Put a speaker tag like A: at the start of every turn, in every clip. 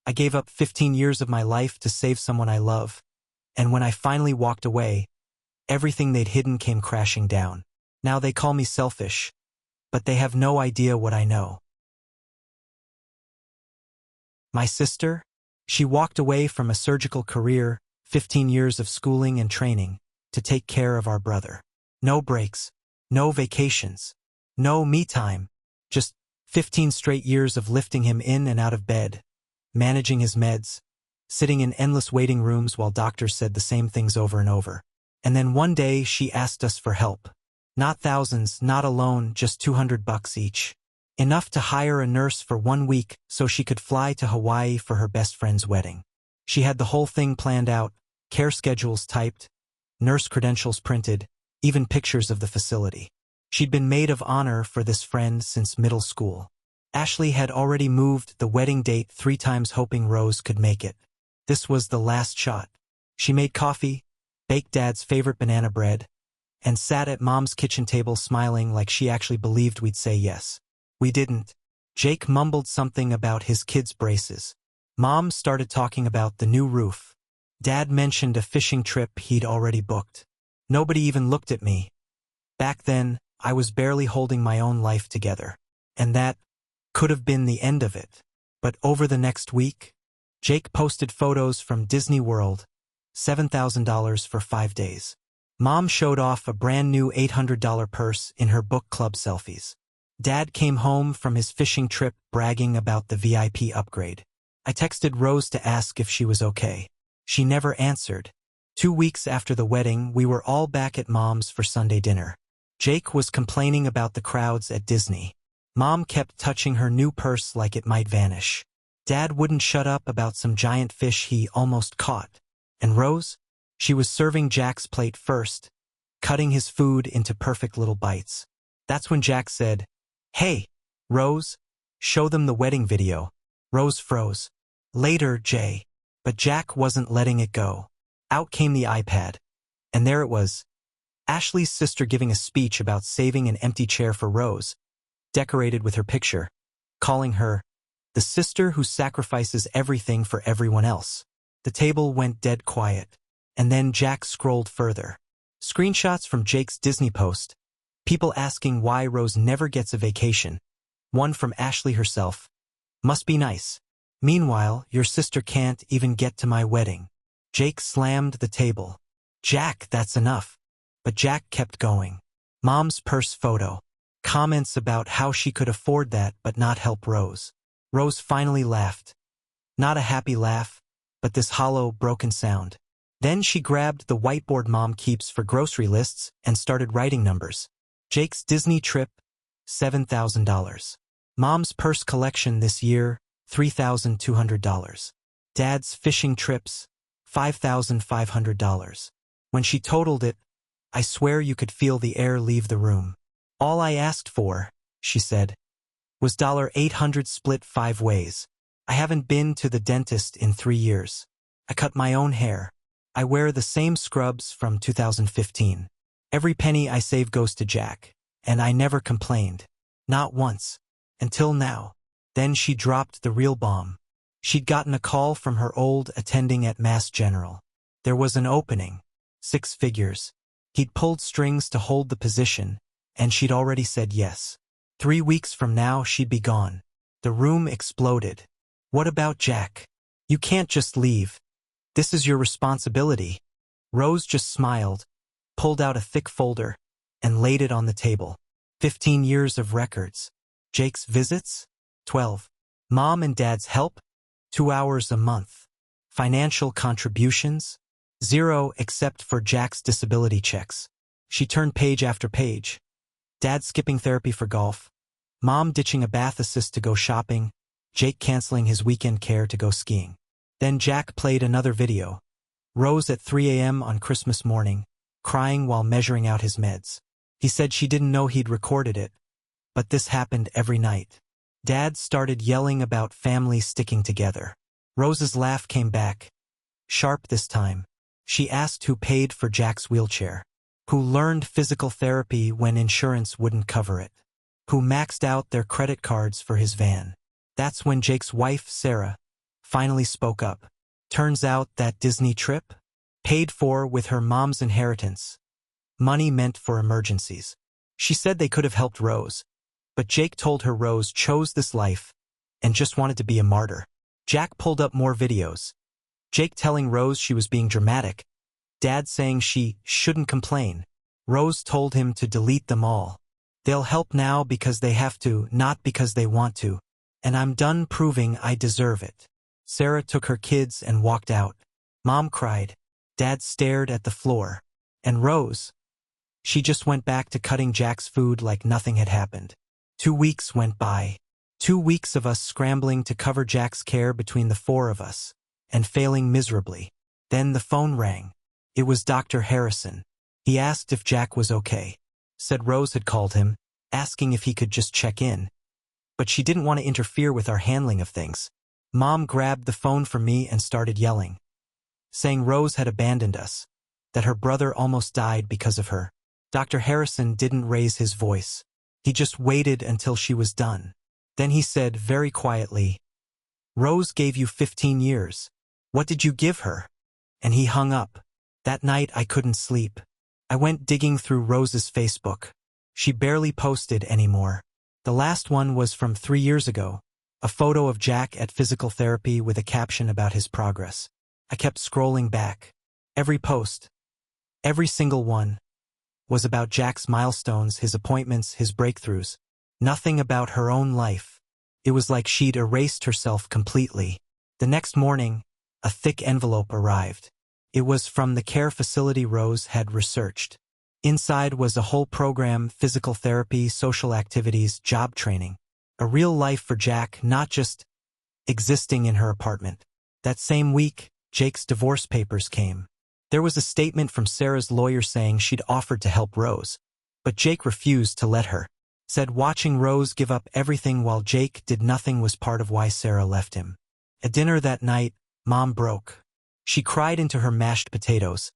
A: I gave up 15 years of my life to save someone I love. And when I finally walked away, everything they'd hidden came crashing down. Now they call me selfish, but they have no idea what I know. My sister? She walked away from a surgical career, 15 years of schooling and training, to take care of our brother. No breaks, no vacations, no me time, just 15 straight years of lifting him in and out of bed, managing his meds, sitting in endless waiting rooms while doctors said the same things over and over. And then one day she asked us for help. Not thousands, not a loan, just $200 each. Enough to hire a nurse for 1 week so she could fly to Hawaii for her best friend's wedding. She had the whole thing planned out, care schedules typed, nurse credentials printed, even pictures of the facility. She'd been maid of honor for this friend since middle school. Ashley had already moved the wedding date 3 times hoping Rose could make it. This was the last shot. She made coffee, baked Dad's favorite banana bread, and sat at Mom's kitchen table smiling like she actually believed we'd say yes. We didn't. Jake mumbled something about his kids' braces. Mom started talking about the new roof. Dad mentioned a fishing trip he'd already booked. Nobody even looked at me. Back then, I was barely holding my own life together. And that could have been the end of it. But over the next week, Jake posted photos from Disney World, $7,000 for 5 days. Mom showed off a brand new $800 purse in her book club selfies. Dad came home from his fishing trip bragging about the VIP upgrade. I texted Rose to ask if she was okay. She never answered. 2 weeks after the wedding, we were all back at Mom's for Sunday dinner. Jake was complaining about the crowds at Disney. Mom kept touching her new purse like it might vanish. Dad wouldn't shut up about some giant fish he almost caught. And Rose? She was serving Jack's plate first, cutting his food into perfect little bites. That's when Jack said, "Hey, Rose, show them the wedding video." Rose froze. Later, Jay. But Jack wasn't letting it go. Out came the iPad. And there it was. Ashley's sister giving a speech about saving an empty chair for Rose, decorated with her picture, calling her the sister who sacrifices everything for everyone else. The table went dead quiet. And then Jack scrolled further. Screenshots from Jake's Disney post. People asking why Rose never gets a vacation. One from Ashley herself. Must be nice. Meanwhile, your sister can't even get to my wedding. Jake slammed the table. Jack, that's enough. But Jack kept going. Mom's purse photo. Comments about how she could afford that but not help Rose. Rose finally laughed. Not a happy laugh, but this hollow, broken sound. Then she grabbed the whiteboard Mom keeps for grocery lists and started writing numbers. Jake's Disney trip, $7,000. Mom's purse collection this year, $3,200. Dad's fishing trips, $5,500. When she totaled it, I swear you could feel the air leave the room. All I asked for, she said, was $800 split 5 ways. I haven't been to the dentist in 3 years. I cut my own hair. I wear the same scrubs from 2015. Every penny I save goes to Jack, and I never complained. Not once. Until now. Then she dropped the real bomb. She'd gotten a call from her old attending at Mass General. There was an opening. 6 figures. He'd pulled strings to hold the position, and she'd already said yes. 3 weeks from now she'd be gone. The room exploded. What about Jack? You can't just leave. This is your responsibility. Rose just smiled, pulled out a thick folder, and laid it on the table. 15 years of records. Jake's visits? 12. Mom and Dad's help? 2 hours a month. Financial contributions? 0 except for Jack's disability checks. She turned page after page. Dad skipping therapy for golf. Mom ditching a bath assist to go shopping. Jake canceling his weekend care to go skiing. Then Jack played another video. Rose at 3 a.m. on Christmas morning, crying while measuring out his meds. He said she didn't know he'd recorded it. But this happened every night. Dad started yelling about family sticking together. Rose's laugh came back. Sharp this time. She asked who paid for Jack's wheelchair. Who learned physical therapy when insurance wouldn't cover it. Who maxed out their credit cards for his van. That's when Jake's wife, Sarah, finally spoke up. Turns out that Disney trip? Paid for with her mom's inheritance. Money meant for emergencies. She said they could have helped Rose, but Jake told her Rose chose this life and just wanted to be a martyr. Jack pulled up more videos. Jake telling Rose she was being dramatic. Dad saying she shouldn't complain. Rose told him to delete them all. They'll help now because they have to, not because they want to. And I'm done proving I deserve it. Sarah took her kids and walked out. Mom cried. Dad stared at the floor. And Rose? She just went back to cutting Jack's food like nothing had happened. 2 weeks went by. 2 weeks of us scrambling to cover Jack's care between the four of us, and failing miserably. Then the phone rang. It was Dr. Harrison. He asked if Jack was okay. Said Rose had called him, asking if he could just check in. But she didn't want to interfere with our handling of things. Mom grabbed the phone from me and started yelling, saying Rose had abandoned us, that her brother almost died because of her. Dr. Harrison didn't raise his voice. He just waited until she was done. Then he said very quietly, Rose gave you 15 years. What did you give her? And he hung up. That night I couldn't sleep. I went digging through Rose's Facebook. She barely posted anymore. The last one was from 3 years ago, a photo of Jack at physical therapy with a caption about his progress. I kept scrolling back. Every post, every single one, was about Jack's milestones, his appointments, his breakthroughs. Nothing about her own life. It was like she'd erased herself completely. The next morning, a thick envelope arrived. It was from the care facility Rose had researched. Inside was a whole program, physical therapy, social activities, job training. A real life for Jack, not just existing in her apartment. That same week, Jake's divorce papers came. There was a statement from Sarah's lawyer saying she'd offered to help Rose, but Jake refused to let her. Said watching Rose give up everything while Jake did nothing was part of why Sarah left him. At dinner that night, Mom broke. She cried into her mashed potatoes,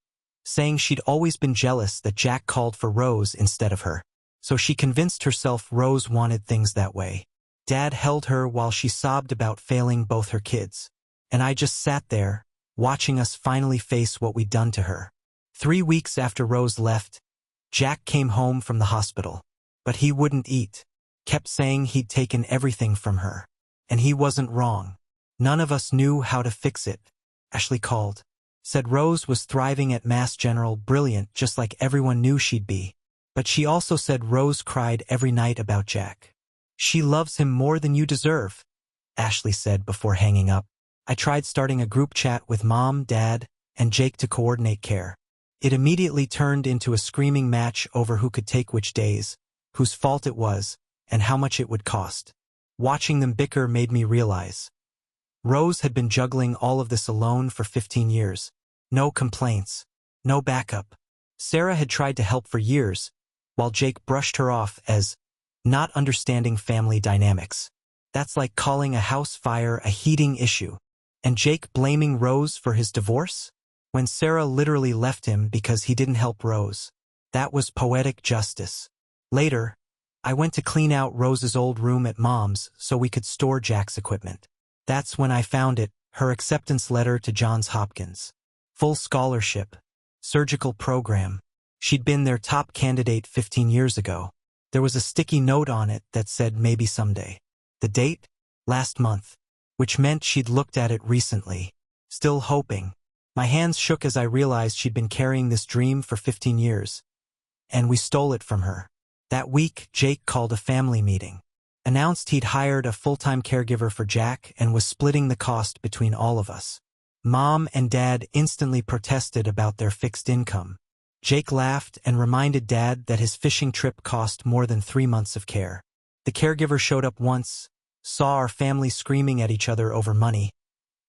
A: saying she'd always been jealous that Jack called for Rose instead of her. So she convinced herself Rose wanted things that way. Dad held her while she sobbed about failing both her kids. And I just sat there, watching us finally face what we'd done to her. 3 weeks after Rose left, Jack came home from the hospital. But he wouldn't eat. Kept saying he'd taken everything from her. And he wasn't wrong. None of us knew how to fix it. Ashley called. Said Rose was thriving at Mass General, brilliant, just like everyone knew she'd be. But she also said Rose cried every night about Jack. She loves him more than you deserve, Ashley said before hanging up. I tried starting a group chat with Mom, Dad, and Jake to coordinate care. It immediately turned into a screaming match over who could take which days, whose fault it was, and how much it would cost. Watching them bicker made me realize Rose had been juggling all of this alone for 15 years. No complaints. No backup. Sarah had tried to help for years, while Jake brushed her off as not understanding family dynamics. That's like calling a house fire a heating issue. And Jake blaming Rose for his divorce? When Sarah literally left him because he didn't help Rose. That was poetic justice. Later, I went to clean out Rose's old room at Mom's so we could store Jack's equipment. That's when I found it, her acceptance letter to Johns Hopkins. Full scholarship. Surgical program. She'd been their top candidate 15 years ago. There was a sticky note on it that said maybe someday. The date? Last month. Which meant she'd looked at it recently. Still hoping. My hands shook as I realized she'd been carrying this dream for 15 years. And we stole it from her. That week, Jake called a family meeting. Announced he'd hired a full-time caregiver for Jack and was splitting the cost between all of us. Mom and Dad instantly protested about their fixed income. Jake laughed and reminded Dad that his fishing trip cost more than 3 months of care. The caregiver showed up once, saw our family screaming at each other over money,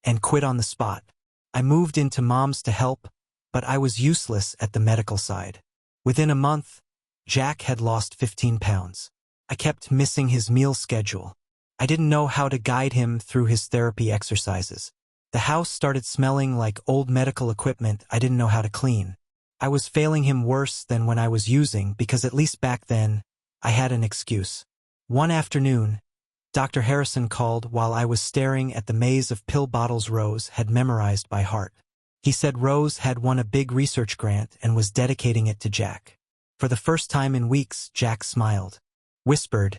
A: and quit on the spot. I moved into Mom's to help, but I was useless at the medical side. Within a month, Jack had lost 15 pounds. I kept missing his meal schedule. I didn't know how to guide him through his therapy exercises. The house started smelling like old medical equipment I didn't know how to clean. I was failing him worse than when I was using because at least back then, I had an excuse. One afternoon, Dr. Harrison called while I was staring at the maze of pill bottles Rose had memorized by heart. He said Rose had won a big research grant and was dedicating it to Jack. For the first time in weeks, Jack smiled. Whispered,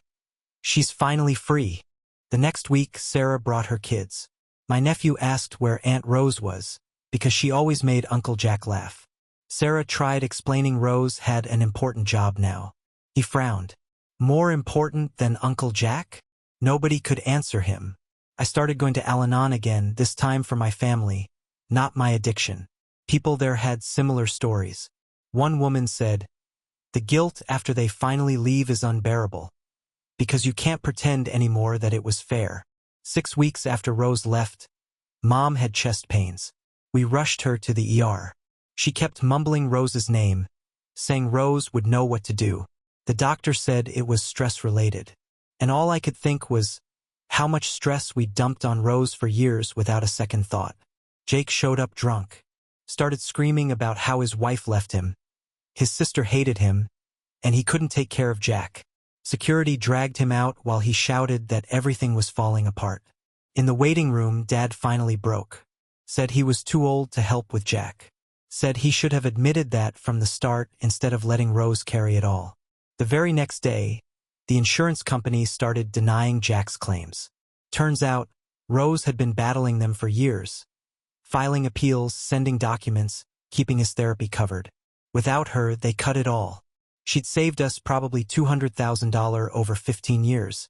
A: "She's finally free." The next week, Sarah brought her kids. My nephew asked where Aunt Rose was, because she always made Uncle Jack laugh. Sarah tried explaining Rose had an important job now. He frowned. More important than Uncle Jack? Nobody could answer him. I started going to Al-Anon again, this time for my family, not my addiction. People there had similar stories. One woman said, "The guilt after they finally leave is unbearable, because you can't pretend anymore that it was fair." 6 weeks after Rose left, Mom had chest pains. We rushed her to the ER. She kept mumbling Rose's name, saying Rose would know what to do. The doctor said it was stress-related. And all I could think was how much stress we dumped on Rose for years without a second thought. Jake showed up drunk, started screaming about how his wife left him. His sister hated him, and he couldn't take care of Jack. Security dragged him out while he shouted that everything was falling apart. In the waiting room, Dad finally broke. Said he was too old to help with Jack. Said he should have admitted that from the start instead of letting Rose carry it all. The very next day, the insurance company started denying Jack's claims. Turns out, Rose had been battling them for years, filing appeals, sending documents, keeping his therapy covered. Without her, they cut it all. She'd saved us probably $200,000 over 15 years,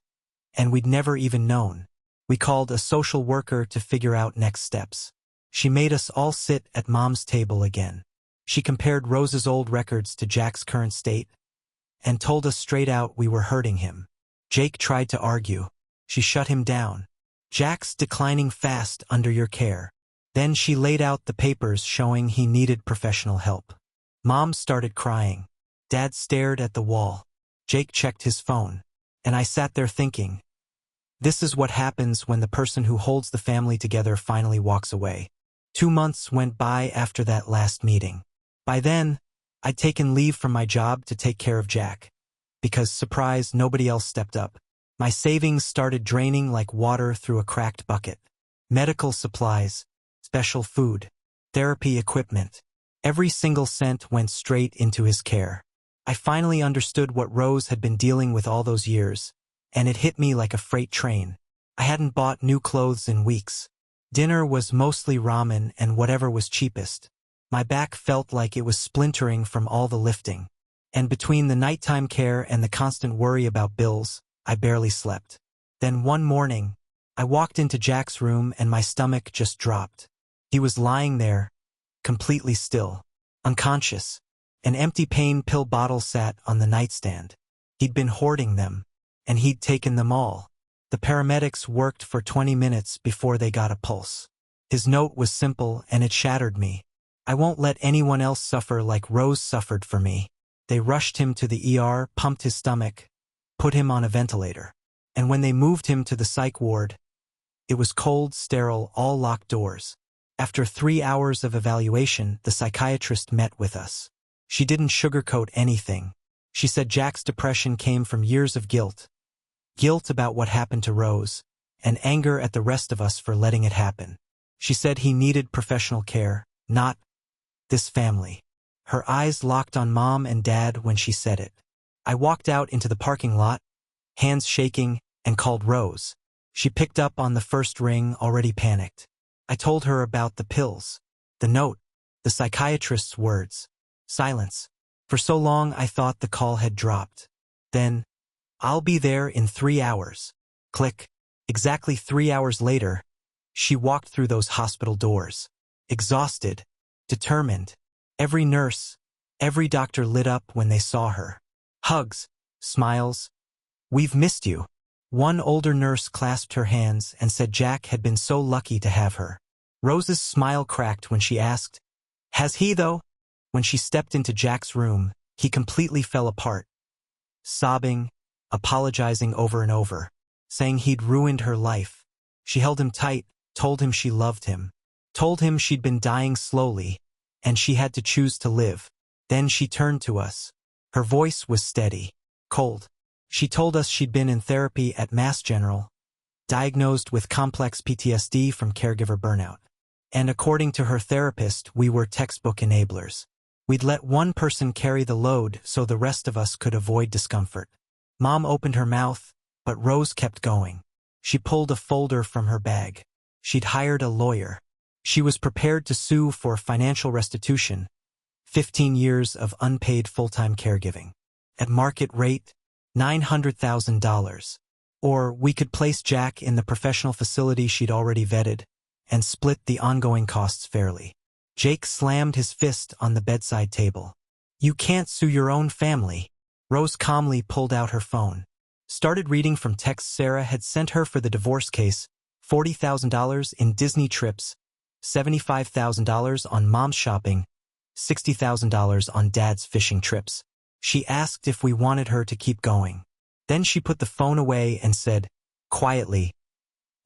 A: and we'd never even known. We called a social worker to figure out next steps. She made us all sit at Mom's table again. She compared Rose's old records to Jack's current state and told us straight out we were hurting him. Jake tried to argue. She shut him down. "Jack's declining fast under your care." Then she laid out the papers showing he needed professional help. Mom started crying. Dad stared at the wall. Jake checked his phone. And I sat there thinking, this is what happens when the person who holds the family together finally walks away. 2 months went by after that last meeting. By then, I'd taken leave from my job to take care of Jack. Because, surprise, nobody else stepped up. My savings started draining like water through a cracked bucket. Medical supplies, special food, therapy equipment. Every single cent went straight into his care. I finally understood what Rose had been dealing with all those years, and it hit me like a freight train. I hadn't bought new clothes in weeks. Dinner was mostly ramen and whatever was cheapest. My back felt like it was splintering from all the lifting. And between the nighttime care and the constant worry about bills, I barely slept. Then one morning, I walked into Jack's room and my stomach just dropped. He was lying there, completely still, unconscious. An empty pain pill bottle sat on the nightstand. He'd been hoarding them, and he'd taken them all. The paramedics worked for 20 minutes before they got a pulse. His note was simple, and it shattered me. "I won't let anyone else suffer like Rose suffered for me." They rushed him to the ER, pumped his stomach, put him on a ventilator. And when they moved him to the psych ward, it was cold, sterile, all locked doors. After 3 hours of evaluation, the psychiatrist met with us. She didn't sugarcoat anything. She said Jack's depression came from years of guilt. Guilt about what happened to Rose, and anger at the rest of us for letting it happen. She said he needed professional care, not this family. Her eyes locked on Mom and Dad when she said it. I walked out into the parking lot, hands shaking, and called Rose. She picked up on the first ring, already panicked. I told her about the pills, the note, the psychiatrist's words. Silence. For so long I thought the call had dropped. Then, "I'll be there in 3 hours. Click. Exactly 3 hours later, she walked through those hospital doors. Exhausted, determined. Every nurse, every doctor lit up when they saw her. Hugs, smiles. "We've missed you." One older nurse clasped her hands and said Jack had been so lucky to have her. Rose's smile cracked when she asked, "Has he, though?" When she stepped into Jack's room, he completely fell apart. Sobbing, apologizing over and over, saying he'd ruined her life. She held him tight, told him she loved him, told him she'd been dying slowly, and she had to choose to live. Then she turned to us. Her voice was steady, cold. She told us she'd been in therapy at Mass General, diagnosed with complex PTSD from caregiver burnout. And according to her therapist, we were textbook enablers. We'd let one person carry the load so the rest of us could avoid discomfort. Mom opened her mouth, but Rose kept going. She pulled a folder from her bag. She'd hired a lawyer. She was prepared to sue for financial restitution, 15 years of unpaid full-time caregiving. At market rate, $900,000. Or we could place Jack in the professional facility she'd already vetted and split the ongoing costs fairly. Jake slammed his fist on the bedside table. You can't sue your own family. Rose calmly pulled out her phone. Started reading from texts Sarah had sent her for the divorce case, $40,000 in Disney trips, $75,000 on mom's shopping, $60,000 on dad's fishing trips. She asked if we wanted her to keep going. Then she put the phone away and said, quietly,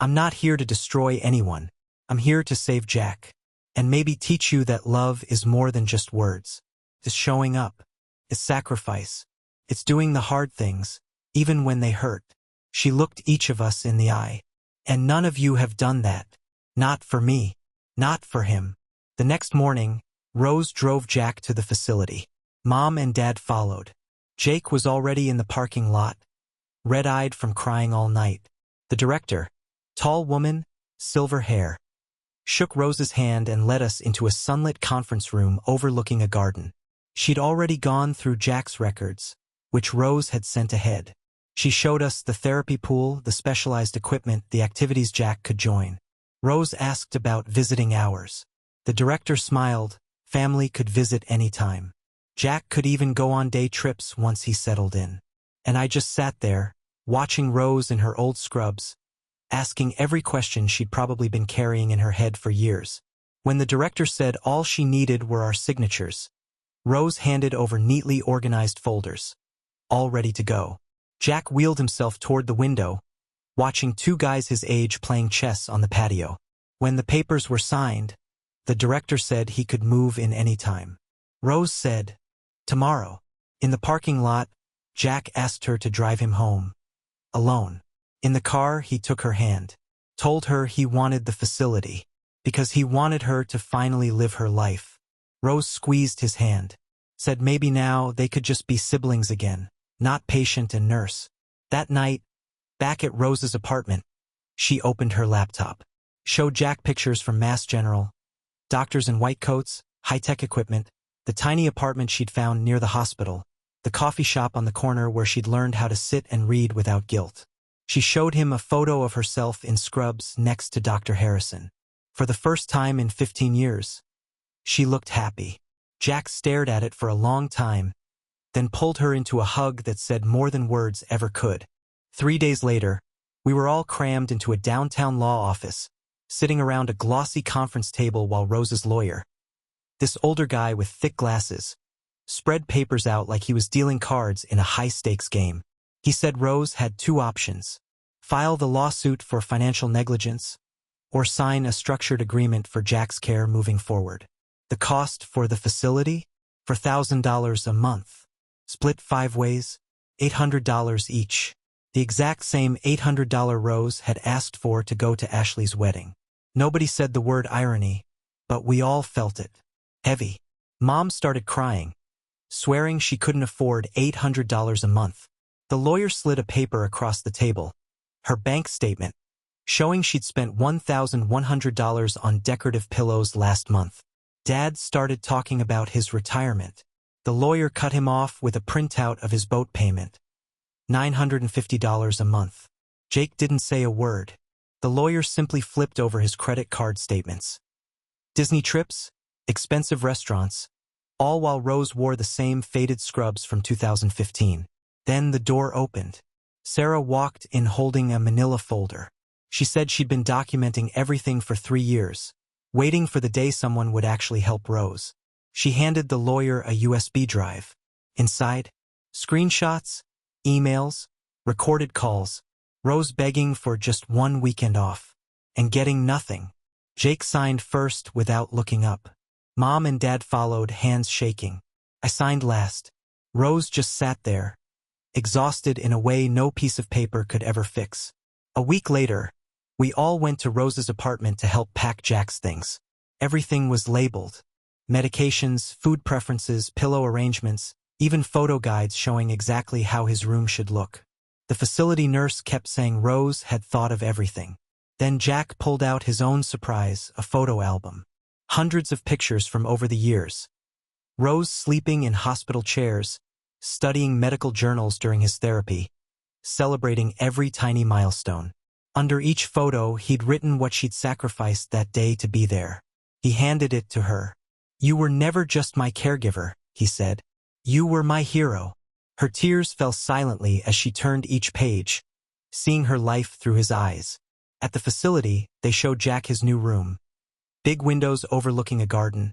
A: I'm not here to destroy anyone. I'm here to save Jack. And maybe teach you that love is more than just words. It's showing up. It's sacrifice. It's doing the hard things, even when they hurt. She looked each of us in the eye. And none of you have done that. Not for me. Not for him. The next morning, Rose drove Jack to the facility. Mom and Dad followed. Jake was already in the parking lot, red-eyed from crying all night. The director, tall woman, silver hair, shook Rose's hand and led us into a sunlit conference room overlooking a garden. She'd already gone through Jack's records, which Rose had sent ahead. She showed us the therapy pool, the specialized equipment, the activities Jack could join. Rose asked about visiting hours. The director smiled. Family could visit anytime. Jack could even go on day trips once he settled in. And I just sat there, watching Rose in her old scrubs, asking every question she'd probably been carrying in her head for years. When the director said all she needed were our signatures, Rose handed over neatly organized folders, all ready to go. Jack wheeled himself toward the window, watching two guys his age playing chess on the patio. When the papers were signed, the director said he could move in any time. Rose said, tomorrow. In the parking lot, Jack asked her to drive him home, alone. In the car, he took her hand, told her he wanted the facility, because he wanted her to finally live her life. Rose squeezed his hand, said maybe now they could just be siblings again, not patient and nurse. That night, back at Rose's apartment, she opened her laptop, showed Jack pictures from Mass General, doctors in white coats, high-tech equipment, the tiny apartment she'd found near the hospital, the coffee shop on the corner where she'd learned how to sit and read without guilt. She showed him a photo of herself in scrubs next to Dr. Harrison. For the first time in 15 years, she looked happy. Jack stared at it for a long time, then pulled her into a hug that said more than words ever could. 3 days later, we were all crammed into a downtown law office, sitting around a glossy conference table while Rose's lawyer, this older guy with thick glasses, spread papers out like he was dealing cards in a high-stakes game. He said Rose had two options: file the lawsuit for financial negligence, or sign a structured agreement for Jack's care moving forward. The cost for the facility? For $1,000 a month. Split 5 ways, $800 each. The exact same $800 Rose had asked for to go to Ashley's wedding. Nobody said the word irony, but we all felt it. Heavy. Mom started crying, swearing she couldn't afford $800 a month. The lawyer slid a paper across the table, her bank statement, showing she'd spent $1,100 on decorative pillows last month. Dad started talking about his retirement. The lawyer cut him off with a printout of his boat payment, $950 a month. Jake didn't say a word. The lawyer simply flipped over his credit card statements. Disney trips, expensive restaurants, all while Rose wore the same faded scrubs from 2015. Then the door opened. Sarah walked in holding a manila folder. She said she'd been documenting everything for 3 years, waiting for the day someone would actually help Rose. She handed the lawyer a USB drive. Inside, screenshots, emails, recorded calls, Rose begging for just 1 weekend off, and getting nothing. Jake signed first without looking up. Mom and Dad followed, hands shaking. I signed last. Rose just sat there, exhausted in a way no piece of paper could ever fix. A week later, we all went to Rose's apartment to help pack Jack's things. Everything was labeled. Medications, food preferences, pillow arrangements, even photo guides showing exactly how his room should look. The facility nurse kept saying Rose had thought of everything. Then Jack pulled out his own surprise, a photo album. Hundreds of pictures from over the years. Rose sleeping in hospital chairs, studying medical journals during his therapy, celebrating every tiny milestone. Under each photo, he'd written what she'd sacrificed that day to be there. He handed it to her. "You were never just my caregiver," he said. "You were my hero." Her tears fell silently as she turned each page, seeing her life through his eyes. At the facility, they showed Jack his new room. Big windows overlooking a garden.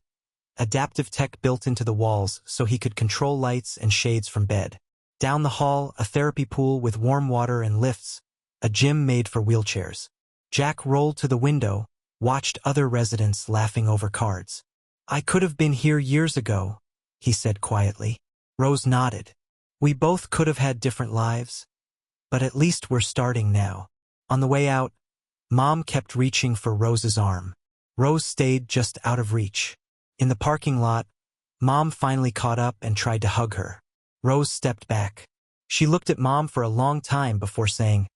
A: Adaptive tech built into the walls so he could control lights and shades from bed. Down the hall, a therapy pool with warm water and lifts, a gym made for wheelchairs. Jack rolled to the window, watched other residents laughing over cards. "I could have been here years ago," he said quietly. Rose nodded. "We both could have had different lives, but at least we're starting now." On the way out, Mom kept reaching for Rose's arm. Rose stayed just out of reach. In the parking lot, Mom finally caught up and tried to hug her. Rose stepped back. She looked at Mom for a long time before saying,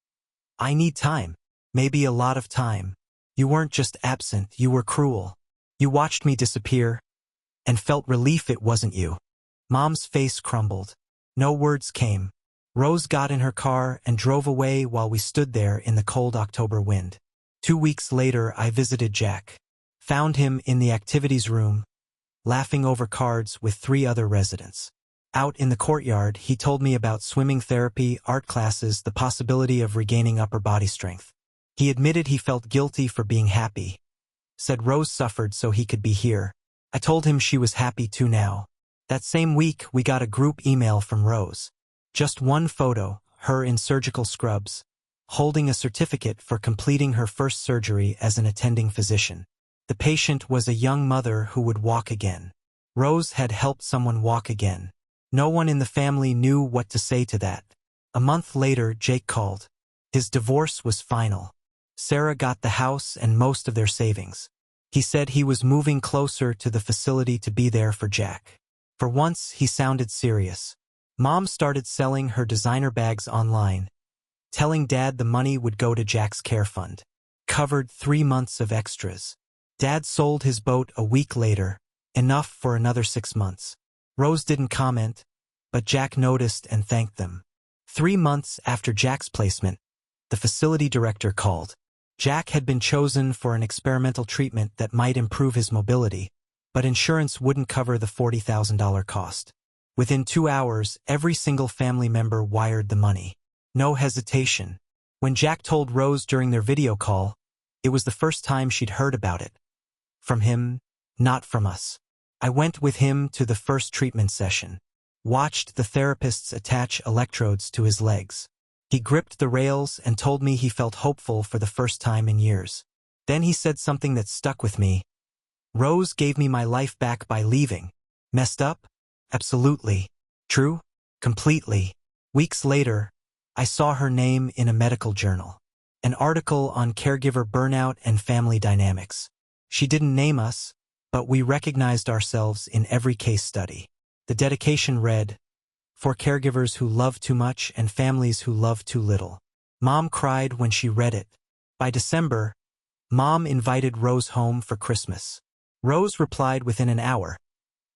A: "I need time. Maybe a lot of time. You weren't just absent, you were cruel. You watched me disappear and felt relief it wasn't you." Mom's face crumbled. No words came. Rose got in her car and drove away while we stood there in the cold October wind. 2 weeks later, I visited Jack. Found him in the activities room, laughing over cards with 3 other residents. Out in the courtyard, he told me about swimming therapy, art classes, the possibility of regaining upper body strength. He admitted he felt guilty for being happy. Said Rose suffered so he could be here. I told him she was happy too now. That same week, we got a group email from Rose. Just one photo, her in surgical scrubs, holding a certificate for completing her first surgery as an attending physician. The patient was a young mother who would walk again. Rose had helped someone walk again. No one in the family knew what to say to that. A month later, Jake called. His divorce was final. Sarah got the house and most of their savings. He said he was moving closer to the facility to be there for Jack. For once, he sounded serious. Mom started selling her designer bags online, telling Dad the money would go to Jack's care fund. Covered 3 months of extras. Dad sold his boat a week later, enough for another 6 months. Rose didn't comment, but Jack noticed and thanked them. 3 months after Jack's placement, the facility director called. Jack had been chosen for an experimental treatment that might improve his mobility, but insurance wouldn't cover the $40,000 cost. Within 2 hours, every single family member wired the money. No hesitation. When Jack told Rose during their video call, it was the first time she'd heard about it. From him, not from us. I went with him to the first treatment session. Watched the therapists attach electrodes to his legs. He gripped the rails and told me he felt hopeful for the first time in years. Then he said something that stuck with me. Rose gave me my life back by leaving. Messed up? Absolutely. True? Completely. Weeks later, I saw her name in a medical journal. An article on caregiver burnout and family dynamics. She didn't name us, but we recognized ourselves in every case study. The dedication read, "For caregivers who love too much and families who love too little." Mom cried when she read it. By December, Mom invited Rose home for Christmas. Rose replied within an hour.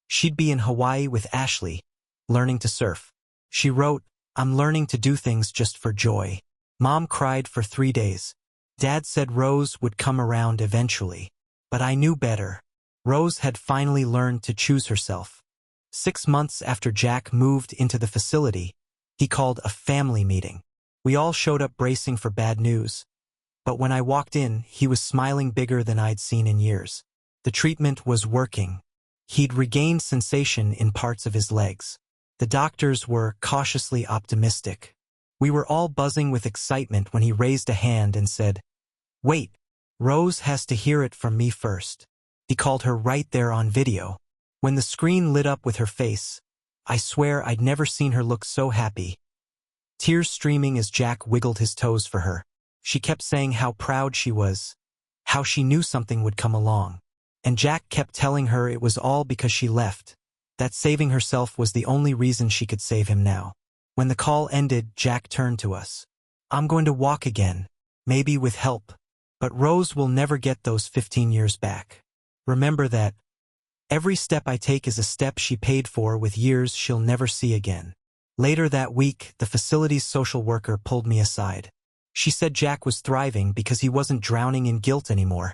A: She'd be in Hawaii with Ashley, learning to surf. She wrote, "I'm learning to do things just for joy." Mom cried for 3 days. Dad said Rose would come around eventually. But I knew better. Rose had finally learned to choose herself. 6 months after Jack moved into the facility, he called a family meeting. We all showed up bracing for bad news. But when I walked in, he was smiling bigger than I'd seen in years. The treatment was working. He'd regained sensation in parts of his legs. The doctors were cautiously optimistic. We were all buzzing with excitement when he raised a hand and said, "Wait, Rose has to hear it from me first." He called her right there on video. When the screen lit up with her face, I swear I'd never seen her look so happy. Tears streaming as Jack wiggled his toes for her. She kept saying how proud she was, how she knew something would come along. And Jack kept telling her it was all because she left, that saving herself was the only reason she could save him now. When the call ended, Jack turned to us. I'm going to walk again, maybe with help, but Rose will never get those 15 years back. Remember that. Every step I take is a step she paid for with years she'll never see again. Later that week, the facility's social worker pulled me aside. She said Jack was thriving because he wasn't drowning in guilt anymore,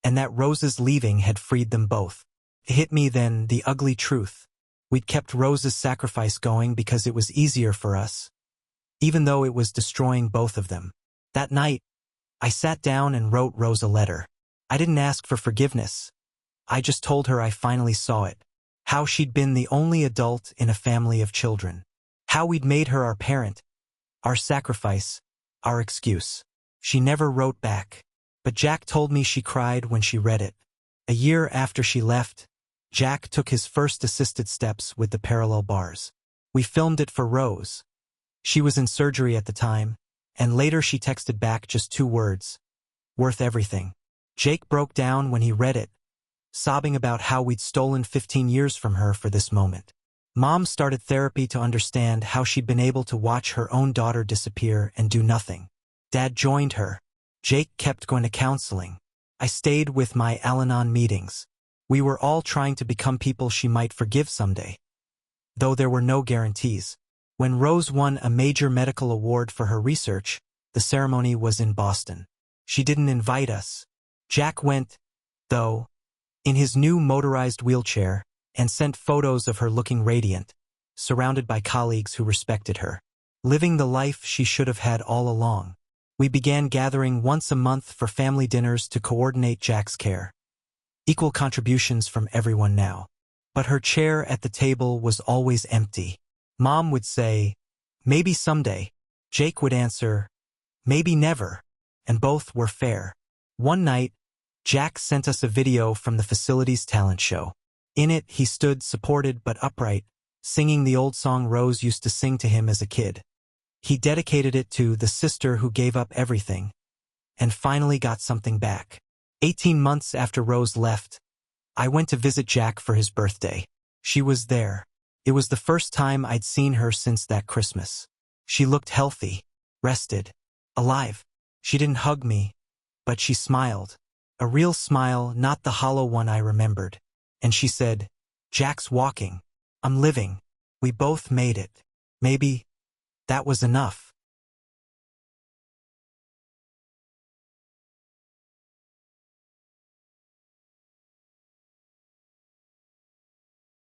A: and that Rose's leaving had freed them both. It hit me then, the ugly truth. We'd kept Rose's sacrifice going because it was easier for us, even though it was destroying both of them. That night, I sat down and wrote Rose a letter. I didn't ask for forgiveness. I just told her I finally saw it. How she'd been the only adult in a family of children. How we'd made her our parent, our sacrifice, our excuse. She never wrote back, but Jack told me she cried when she read it. A year after she left, Jack took his first assisted steps with the parallel bars. We filmed it for Rose. She was in surgery at the time, and later she texted back just 2 words. Worth everything. Jake broke down when he read it, sobbing about how we'd stolen 15 years from her for this moment. Mom started therapy to understand how she'd been able to watch her own daughter disappear and do nothing. Dad joined her. Jake kept going to counseling. I stayed with my Al-Anon meetings. We were all trying to become people she might forgive someday, though there were no guarantees. When Rose won a major medical award for her research, the ceremony was in Boston. She didn't invite us. Jack went, though, in his new motorized wheelchair, and sent photos of her looking radiant, surrounded by colleagues who respected her, living the life she should have had all along. We began gathering once a month for family dinners to coordinate Jack's care. Equal contributions from everyone now. But her chair at the table was always empty. Mom would say, maybe someday. Jake would answer, maybe never. And both were fair. One night, Jack sent us a video from the facility's talent show. In it, he stood supported but upright, singing the old song Rose used to sing to him as a kid. He dedicated it to the sister who gave up everything, and finally got something back. 18 months after Rose left, I went to visit Jack for his birthday. She was there. It was the first time I'd seen her since that Christmas. She looked healthy, rested, alive. She didn't hug me, but she smiled. A real smile, not the hollow one I remembered. And she said, Jack's walking. I'm living. We both made it. Maybe that was enough.